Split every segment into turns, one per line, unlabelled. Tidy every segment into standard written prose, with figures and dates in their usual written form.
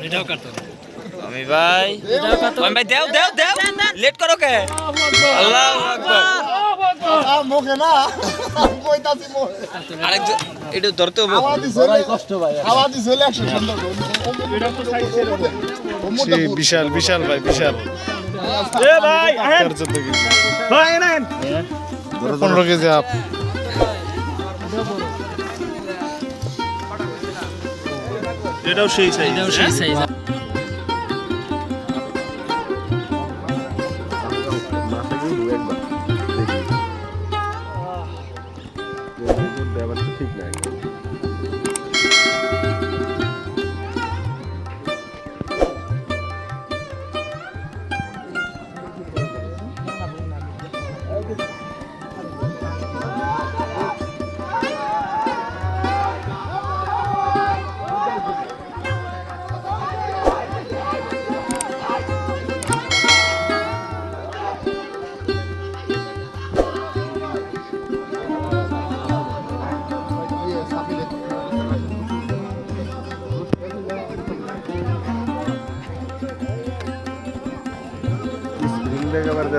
এটাও কার্টুন
আমি ভাই আমি ভাই দেও দেও দেও লেট করো কে আল্লাহু আকবার
মুখে না কইতাছি মুখে
আরেকজন এটা ধরতে হবে
কষ্ট ভাই আওয়াজ দিলে 100 সুন্দর এটা তো সাইজের
সেই বিশাল বিশাল ভাই বিশাল
এ ভাই আহেন ভাই নেন
15 কেজি আপ
এটাও সেই সাইজ
ঠিক নাই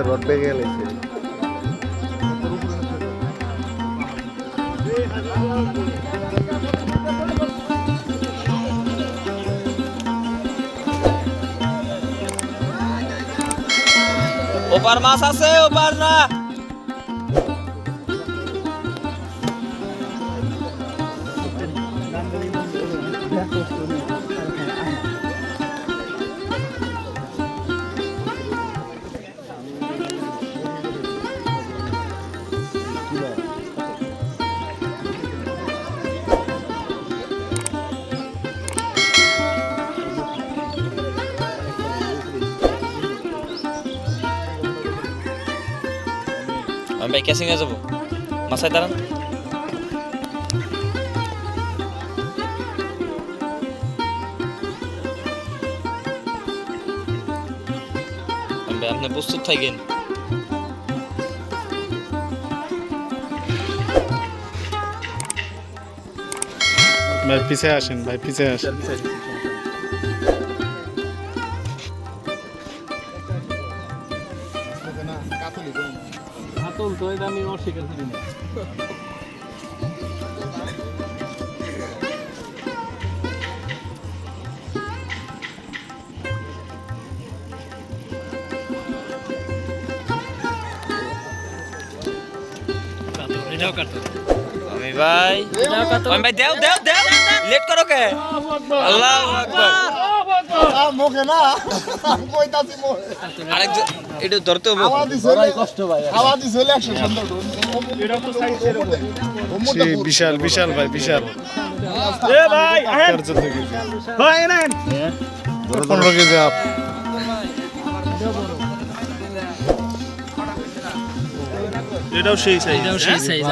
রড বেগে গেছে
ওপার মাছ আছে ওপার না আমি ভাই ক্যাসিং এ যাবো মাথায় দাঁড়ান আপনি প্রস্তুত থাকেন
ভাই পিছে আসেন ভাই পিছে আসেন
কাতল তো এটা আমি অস্বীকার করি না এটাও কার্টুন
আমি ভাই আমি ভাই দেও দেও দেও লেট করো কে আল্লাহু আকবার
মুখে না কইতাছি মুখে
আরেকজন এটা ধরতে হবে
আওয়াজ দিলে কষ্ট ভাই আওয়াজ দিলে 100 সুন্দর এটা তো সাইজের
সেই বিশাল বিশাল ভাই বিশাল
এ ভাই আহেন ভাই নেন
15 কেজি আপ
এটাও সেই সাইজ